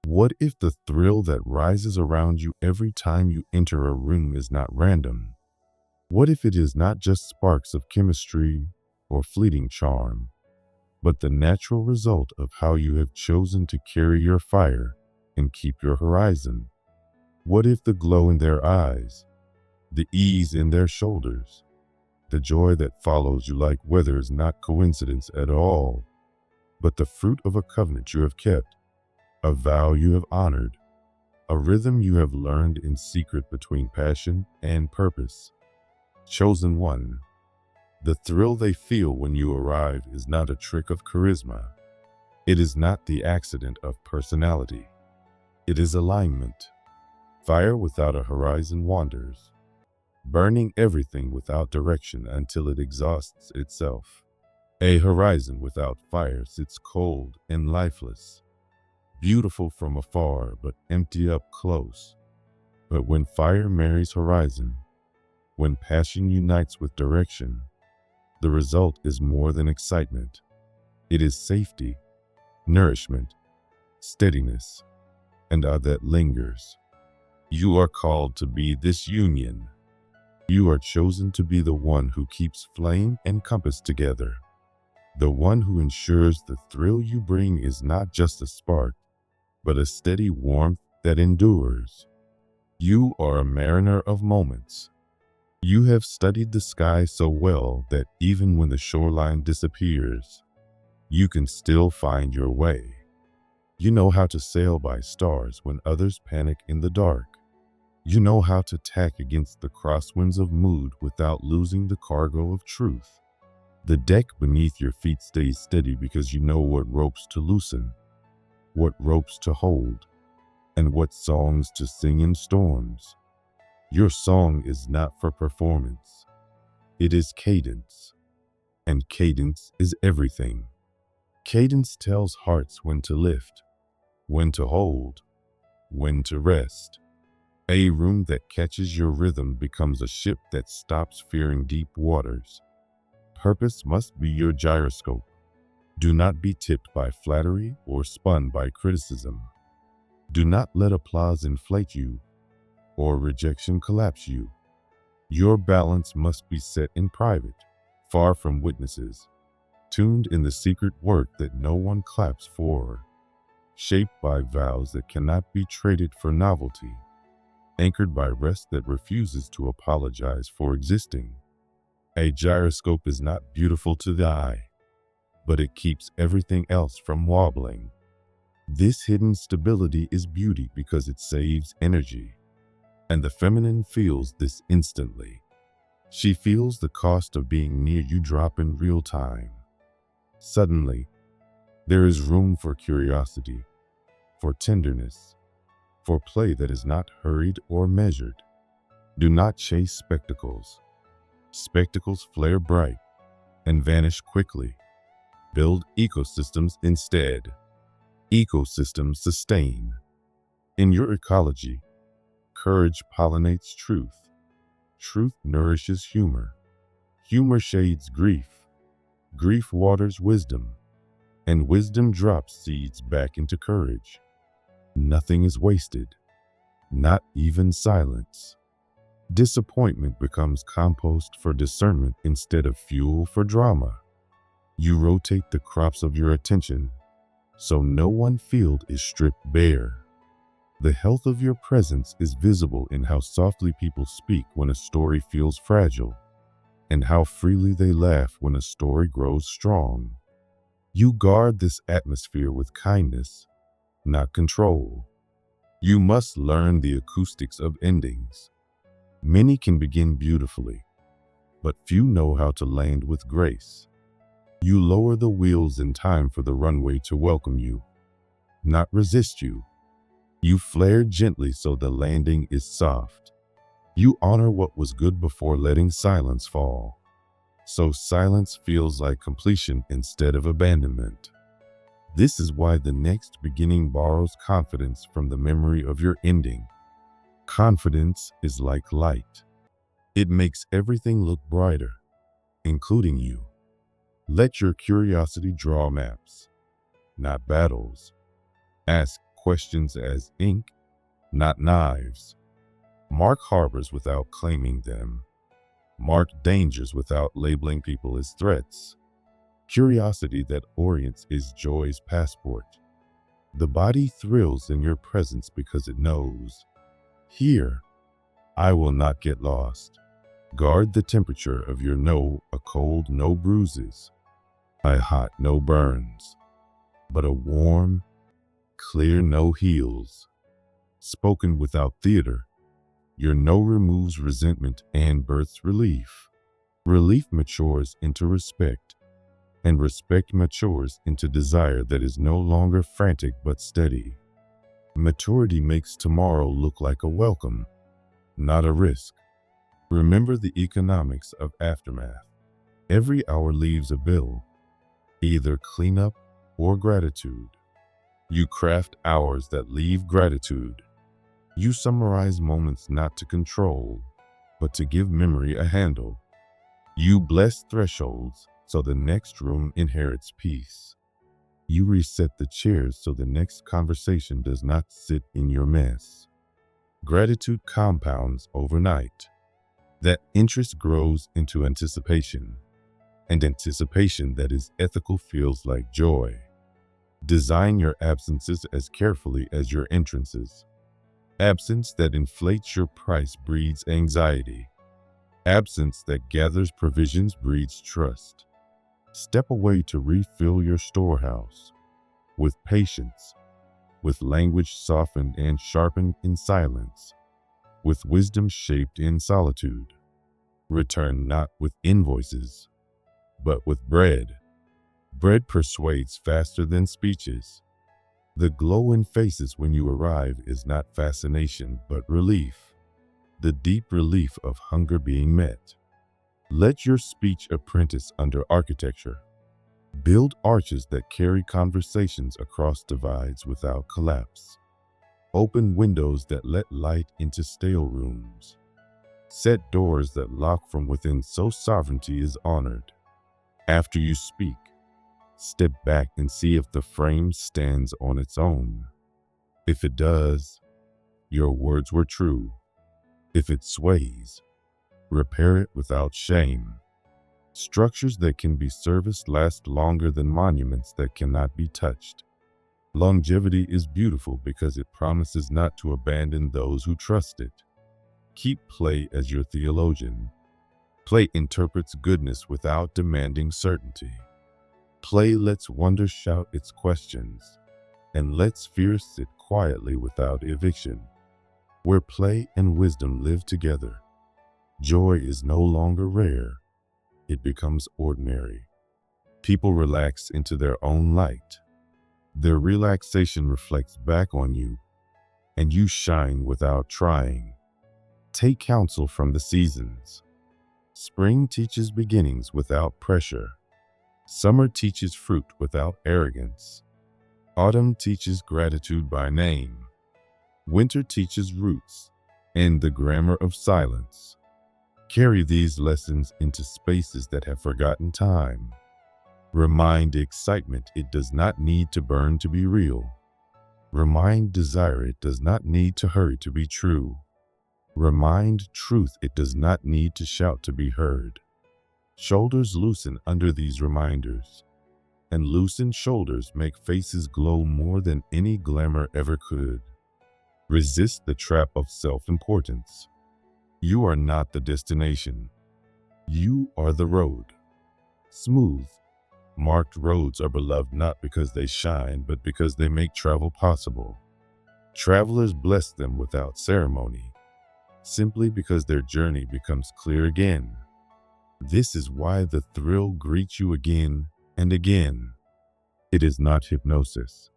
What if the thrill that rises around you every time you enter a room is not random? What if it is not just sparks of chemistry or fleeting charm, but the natural result of how you have chosen to carry your fire and keep your horizon? What if the glow in their eyes, the ease in their shoulders, the joy that follows you like weather is not coincidence at all, but the fruit of a covenant you have kept, a vow you have honored, a rhythm you have learned in secret between passion and purpose? Chosen one, the thrill they feel when you arrive is not a trick of charisma. It is not the accident of personality. It is alignment. Fire without a horizon wanders, burning everything without direction until it exhausts itself. A horizon without fire sits cold and lifeless, beautiful from afar but empty up close. But when fire marries horizon, when passion unites with direction, the result is more than excitement. It is safety, nourishment, steadiness, and awe that lingers. You are called to be this union. You are chosen to be the one who keeps flame and compass together, the one who ensures the thrill you bring is not just a spark, but a steady warmth that endures. You are a mariner of moments. You have studied the sky so well that even when the shoreline disappears, you can still find your way. You know how to sail by stars when others panic in the dark. You know how to tack against the crosswinds of mood without losing the cargo of truth. The deck beneath your feet stays steady because you know what ropes to loosen, what ropes to hold, and what songs to sing in storms. Your song is not for performance. It is cadence, and cadence is everything. Cadence tells hearts when to lift, when to hold, when to rest. A room that catches your rhythm becomes a ship that stops fearing deep waters. Purpose must be your gyroscope. Do not be tipped by flattery or spun by criticism. Do not let applause inflate you or rejection collapse you. Your balance must be set in private, far from witnesses, tuned in the secret work that no one claps for, shaped by vows that cannot be traded for novelty, anchored by rest that refuses to apologize for existing. A gyroscope is not beautiful to the eye, but it keeps everything else from wobbling. This hidden stability is beauty because it saves energy, and the feminine feels this instantly. She feels the cost of being near you drop in real time. Suddenly, there is room for curiosity, for tenderness, for play that is not hurried or measured. Do not chase spectacles. Spectacles flare bright and vanish quickly. Build ecosystems instead. Ecosystems sustain. In your ecology, courage pollinates truth. Truth nourishes humor. Humor shades grief. Grief waters wisdom. And wisdom drops seeds back into courage. Nothing is wasted, not even silence. Disappointment becomes compost for discernment instead of fuel for drama. You rotate the crops of your attention, so no one field is stripped bare. The health of your presence is visible in how softly people speak when a story feels fragile, and how freely they laugh when a story grows strong. You guard this atmosphere with kindness, not control. You must learn the acoustics of endings. Many can begin beautifully, but few know how to land with grace. You lower the wheels in time for the runway to welcome you, not resist you. You flare gently so the landing is soft. You honor what was good before letting silence fall, so silence feels like completion instead of abandonment. This is why the next beginning borrows confidence from the memory of your ending. Confidence is like light. It makes everything look brighter, including you. Let your curiosity draw maps, not battles. Ask questions as ink, not knives. Mark harbors without claiming them. Mark dangers without labeling people as threats. Curiosity that orients is joy's passport. The body thrills in your presence because it knows, here, I will not get lost. Guard the temperature of your no, a cold, no bruises, a hot, no burns, but a warm, clear no heals. Spoken without theater, your no removes resentment and births relief. Relief matures into respect, and respect matures into desire that is no longer frantic but steady. Maturity makes tomorrow look like a welcome, not a risk. Remember the economics of aftermath. Every hour leaves a bill, either cleanup or gratitude. You craft hours that leave gratitude. You summarize moments not to control, but to give memory a handle. You bless thresholds so the next room inherits peace. You reset the chairs so the next conversation does not sit in your mess. Gratitude compounds overnight. That interest grows into anticipation, and anticipation that is ethical feels like joy. Design your absences as carefully as your entrances. Absence that inflates your price breeds anxiety. Absence that gathers provisions breeds trust. Step away to refill your storehouse with patience, with language softened and sharpened in silence, with wisdom shaped in solitude. Return not with invoices, but with bread. Bread persuades faster than speeches. The glow in faces when you arrive is not fascination, but relief. The deep relief of hunger being met. Let your speech apprentice under architecture. Build arches that carry conversations across divides without collapse. Open windows that let light into stale rooms. Set doors that lock from within so sovereignty is honored. After you speak, step back and see if the frame stands on its own. If it does, your words were true. If it sways, repair it without shame. Structures that can be serviced last longer than monuments that cannot be touched. Longevity is beautiful because it promises not to abandon those who trust it. Keep play as your theologian. Play interprets goodness without demanding certainty. Play lets wonder shout its questions, and lets fear sit quietly without eviction. Where play and wisdom live together, joy is no longer rare, it becomes ordinary. People relax into their own light. Their relaxation reflects back on you, and you shine without trying. Take counsel from the seasons. Spring teaches beginnings without pressure. Summer teaches fruit without arrogance. Autumn teaches gratitude by name. Winter teaches roots and the grammar of silence. Carry these lessons into spaces that have forgotten time. Remind excitement it does not need to burn to be real. Remind desire it does not need to hurry to be true. Remind truth it does not need to shout to be heard. Shoulders loosen under these reminders, and loosened shoulders make faces glow more than any glamour ever could. Resist the trap of self-importance. You are not the destination. You are the road. Smooth, marked roads are beloved not because they shine, but because they make travel possible. Travelers bless them without ceremony, simply because their journey becomes clear again. This is why the thrill greets you again and again. It is not hypnosis.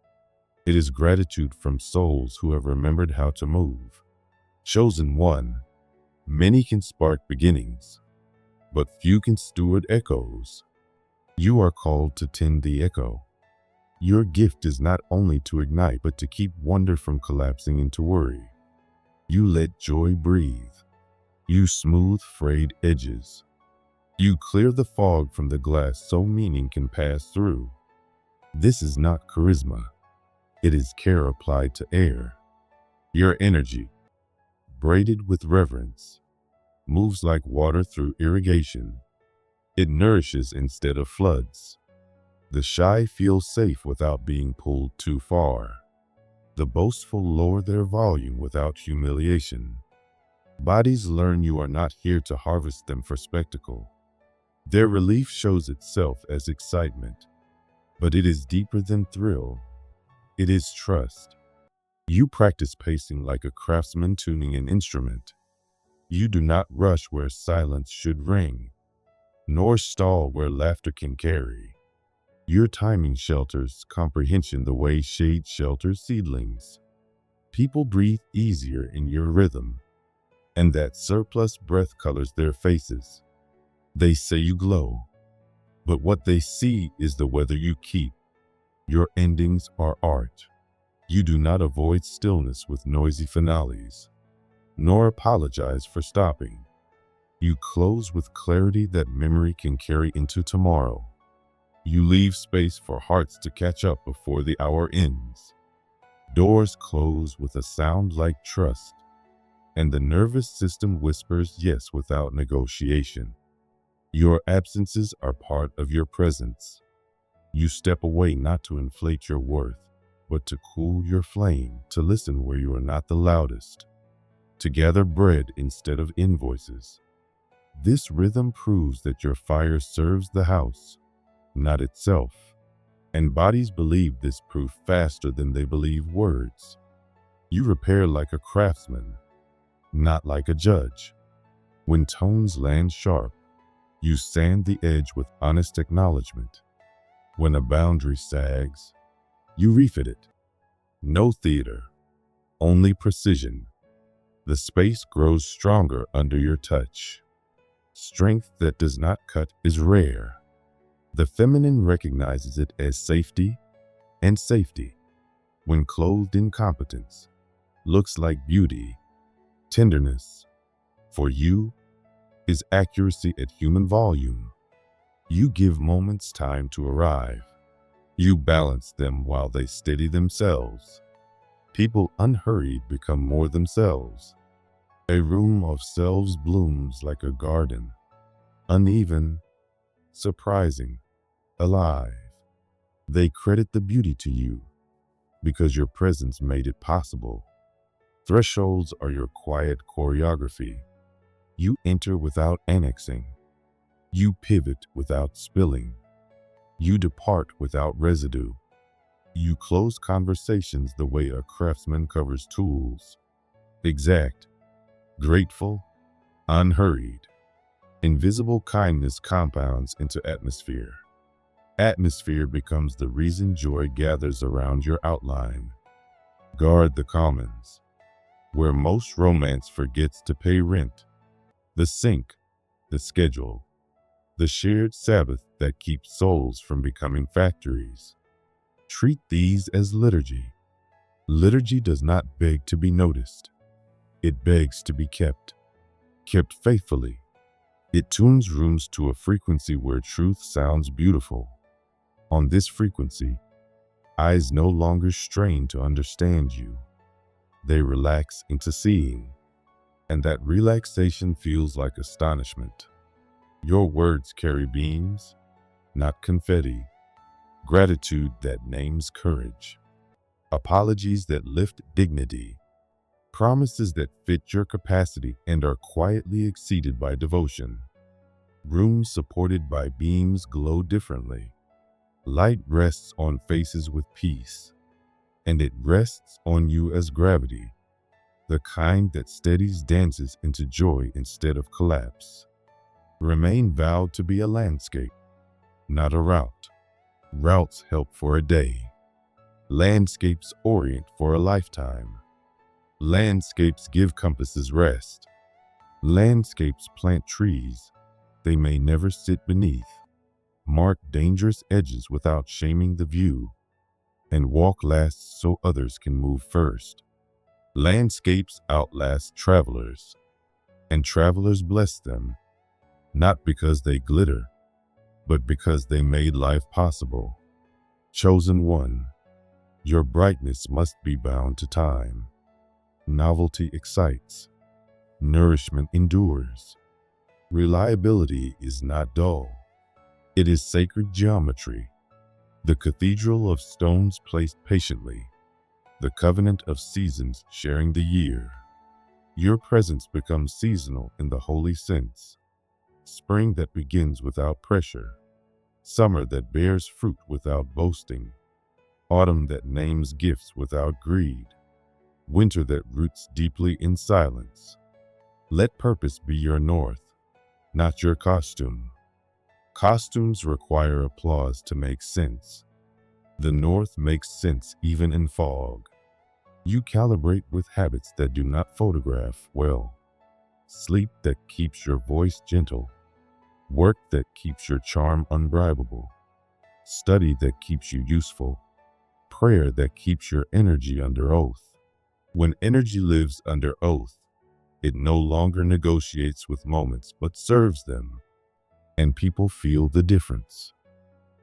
It is gratitude from souls who have remembered how to move. Chosen one, many can spark beginnings, but few can steward echoes. You are called to tend the echo. Your gift is not only to ignite, but to keep wonder from collapsing into worry. You let joy breathe. You smooth frayed edges. You clear the fog from the glass so meaning can pass through. This is not charisma. It is care applied to air. Your energy, braided with reverence, moves like water through irrigation. It nourishes instead of floods. The shy feel safe without being pulled too far. The boastful lower their volume without humiliation. Bodies learn you are not here to harvest them for spectacle. Their relief shows itself as excitement, but it is deeper than thrill. It is trust. You practice pacing like a craftsman tuning an instrument. You do not rush where silence should ring, nor stall where laughter can carry. Your timing shelters comprehension the way shade shelters seedlings. People breathe easier in your rhythm, and that surplus breath colors their faces. They say you glow, but what they see is the weather you keep. Your endings are art. You do not avoid stillness with noisy finales, nor apologize for stopping. You close with clarity that memory can carry into tomorrow. You leave space for hearts to catch up before the hour ends. Doors close with a sound like trust, and the nervous system whispers yes without negotiation. Your absences are part of your presence. You step away not to inflate your worth, but to cool your flame, to listen where you are not the loudest, to gather bread instead of invoices. This rhythm proves that your fire serves the house, not itself, and bodies believe this proof faster than they believe words. You repair like a craftsman, not like a judge. When tones land sharp, you sand the edge with honest acknowledgement. When a boundary sags, you refit it. No theater, only precision. The space grows stronger under your touch. Strength that does not cut is rare. The feminine recognizes it as safety, and safety, when clothed in competence, looks like beauty, tenderness. For you, is accuracy at human volume. You give moments time to arrive. You balance them while they steady themselves. People unhurried become more themselves. A room of selves blooms like a garden, uneven, surprising, alive. They credit the beauty to you because your presence made it possible. Thresholds are your quiet choreography. You enter without annexing. You pivot without spilling. You depart without residue. You close conversations the way a craftsman covers tools. Exact, grateful, unhurried. Invisible kindness compounds into atmosphere. Atmosphere becomes the reason joy gathers around your outline. Guard the commons, where most romance forgets to pay rent. The sink, the schedule, the shared Sabbath that keeps souls from becoming factories. Treat these as liturgy. Liturgy does not beg to be noticed. It begs to be kept faithfully. It tunes rooms to a frequency where truth sounds beautiful. On this frequency, eyes no longer strain to understand you. They relax into seeing, and that relaxation feels like astonishment. Your words carry beams, not confetti. Gratitude that names courage. Apologies that lift dignity. Promises that fit your capacity and are quietly exceeded by devotion. Rooms supported by beams glow differently. Light rests on faces with peace, and it rests on you as gravity, the kind that steadies dances into joy instead of collapse. Remain vowed to be a landscape, not a route. Routes help for a day. Landscapes orient for a lifetime. Landscapes give compasses rest. Landscapes plant trees they may never sit beneath. Mark dangerous edges without shaming the view, and walk last so others can move first. Landscapes outlast travelers, and travelers bless them, not because they glitter, but because they made life possible. Chosen one, Your brightness must be bound to time. Novelty excites. Nourishment endures. Reliability is not dull. It is sacred geometry, the cathedral of stones placed patiently, the covenant of seasons sharing the year. Your presence becomes seasonal in the holy sense. Spring that begins without pressure. Summer that bears fruit without boasting. Autumn that names gifts without greed. Winter that roots deeply in silence. Let purpose be your north, not your costume. Costumes require applause to make sense. The north makes sense even in fog. You calibrate with habits that do not photograph well. Sleep that keeps your voice gentle. Work that keeps your charm unbribable. Study that keeps you useful. Prayer that keeps your energy under oath. When energy lives under oath, it no longer negotiates with moments but serves them. And people feel the difference.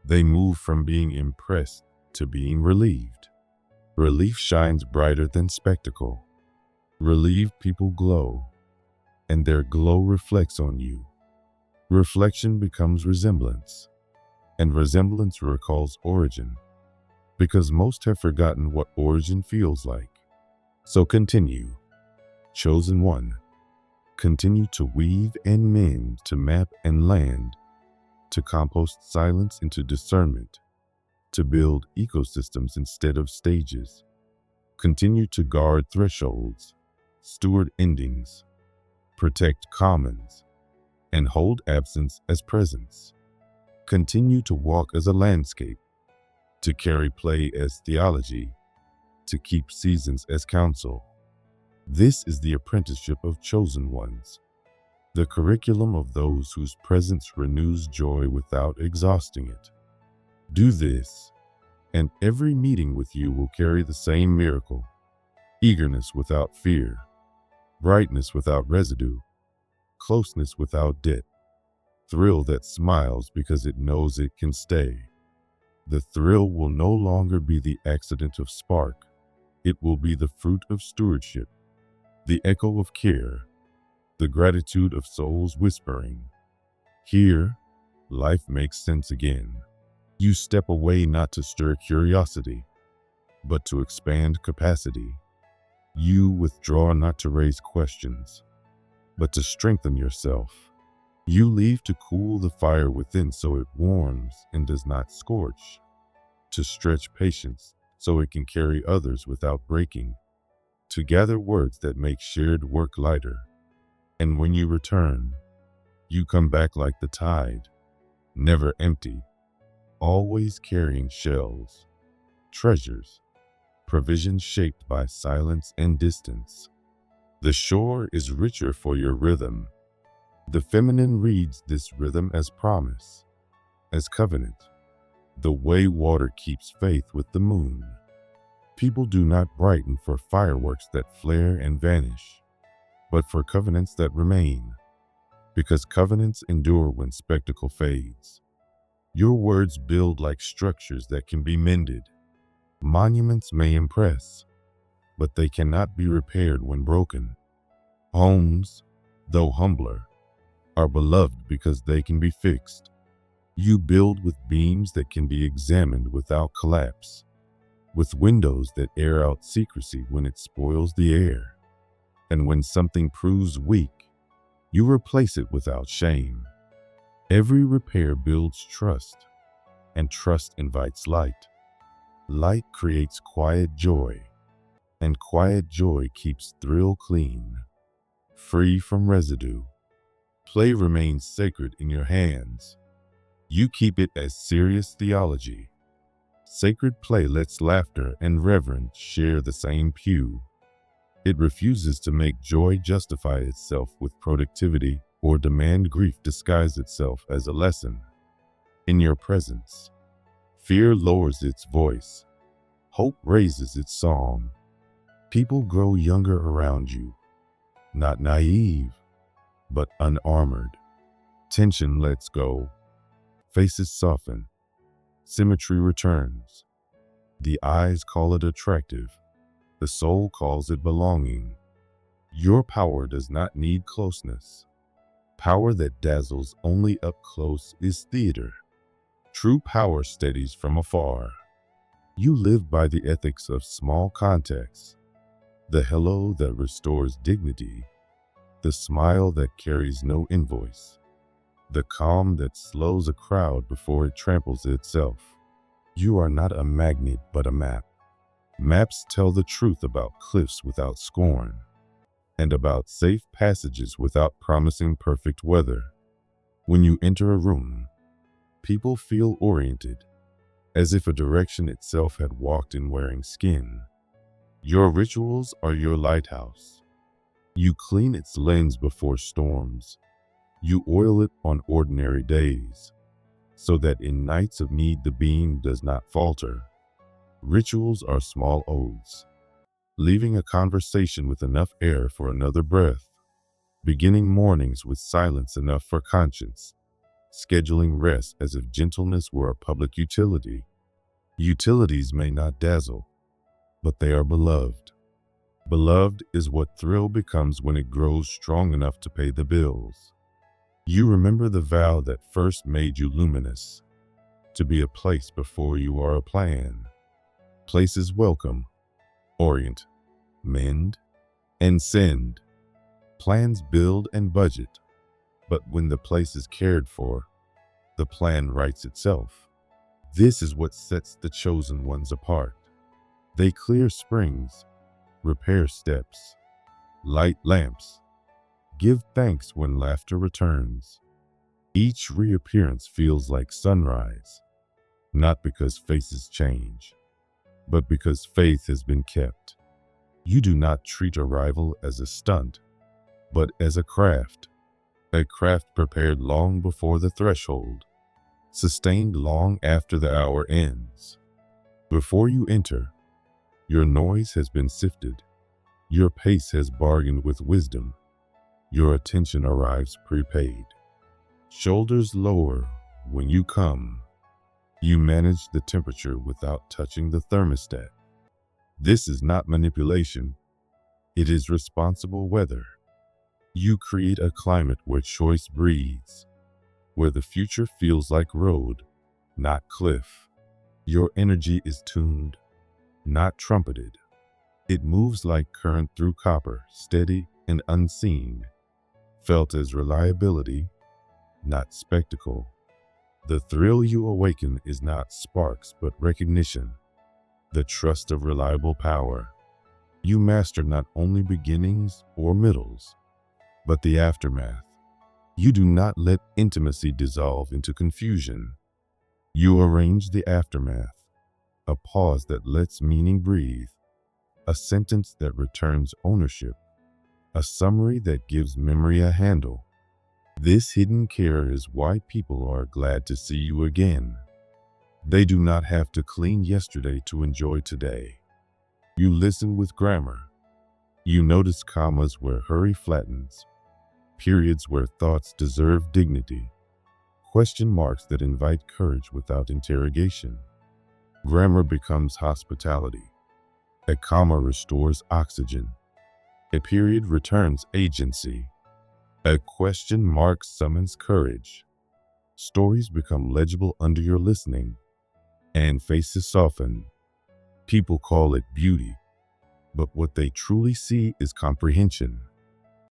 They move from being impressed to being relieved. Relief shines brighter than spectacle. Relieved people glow, and their glow reflects on you. Reflection becomes resemblance, and resemblance recalls origin, because most have forgotten what origin feels like. So continue, chosen one. Continue to weave and mend, to map and land, to compost silence into discernment, to build ecosystems instead of stages. Continue to guard thresholds, steward endings, protect commons, and hold absence as presence. Continue to walk as a landscape, to carry play as theology, to keep seasons as counsel. This is the apprenticeship of chosen ones, the curriculum of those whose presence renews joy without exhausting it. Do this, and every meeting with you will carry the same miracle: eagerness without fear, brightness without residue, closeness without debt, thrill that smiles because it knows it can stay. The thrill will no longer be the accident of spark. It will be the fruit of stewardship, the echo of care, the gratitude of souls whispering. Here, life makes sense again. You step away not to stir curiosity, but to expand capacity. You withdraw not to raise questions, but to strengthen yourself. You leave to cool the fire within so it warms and does not scorch, to stretch patience so it can carry others without breaking, to gather words that make shared work lighter. And when you return, you come back like the tide, never empty, always carrying shells, treasures, provisions shaped by silence and distance. The shore is richer for your rhythm. The feminine reads this rhythm as promise, as covenant, the way water keeps faith with the moon. People do not brighten for fireworks that flare and vanish, but for covenants that remain, because covenants endure when spectacle fades. Your words build like structures that can be mended. Monuments may impress, but they cannot be repaired when broken. Homes, though humbler, are beloved because they can be fixed. You build with beams that can be examined without collapse, with windows that air out secrecy when it spoils the air. And when something proves weak, you replace it without shame. Every repair builds trust, and trust invites light. Light creates quiet joy, and quiet joy keeps thrill clean, free from residue. Play remains sacred in your hands. You keep it as serious theology. Sacred play lets laughter and reverence share the same pew. It refuses to make joy justify itself with productivity or demand grief disguise itself as a lesson. In your presence, fear lowers its voice. Hope raises its song. People grow younger around you, not naive, but unarmored. Tension lets go. Faces soften. Symmetry returns. The eyes call it attractive. The soul calls it belonging. Your power does not need closeness. Power that dazzles only up close is theater. True power steadies from afar. You live by the ethics of small contacts. The hello that restores dignity. The smile that carries no invoice. The calm that slows a crowd before it tramples itself. You are not a magnet but a map. Maps tell the truth about cliffs without scorn, and about safe passages without promising perfect weather. When you enter a room, people feel oriented, as if a direction itself had walked in wearing skin. Your rituals are your lighthouse. You clean its lens before storms. You oil it on ordinary days, so that in nights of need the beam does not falter. Rituals are small oaths, leaving a conversation with enough air for another breath, beginning mornings with silence enough for conscience, scheduling rest as if gentleness were a public utility. Utilities may not dazzle, but they are beloved. Beloved is what thrill becomes when it grows strong enough to pay the bills. You remember the vow that first made you luminous, to be a place before you are a plan. Places welcome, orient, mend, and send. Plans build and budget, but when the place is cared for, the plan writes itself. This is what sets the chosen ones apart. They clear springs, repair steps, light lamps, give thanks when laughter returns. Each reappearance feels like sunrise, not because faces change, but because faith has been kept. You do not treat arrival as a stunt, but as a craft prepared long before the threshold, sustained long after the hour ends. Before you enter, your noise has been sifted, your pace has bargained with wisdom, your attention arrives prepaid. Shoulders lower when you come. You manage the temperature without touching the thermostat. This is not manipulation. It is responsible weather. You create a climate where choice breathes, where the future feels like road, not cliff. Your energy is tuned, not trumpeted. It moves like current through copper, steady and unseen, felt as reliability, not spectacle. The thrill you awaken is not sparks but recognition, the trust of reliable power. You master not only beginnings or middles, but the aftermath. You do not let intimacy dissolve into confusion. You arrange the aftermath, a pause that lets meaning breathe, a sentence that returns ownership, a summary that gives memory a handle. This hidden care is why people are glad to see you again. They do not have to clean yesterday to enjoy today. You listen with grammar. You notice commas where hurry flattens, periods where thoughts deserve dignity, question marks that invite courage without interrogation. Grammar becomes hospitality. A comma restores oxygen. A period returns agency. A question mark summons courage. Stories become legible under your listening, and faces soften. People call it beauty, but what they truly see is comprehension.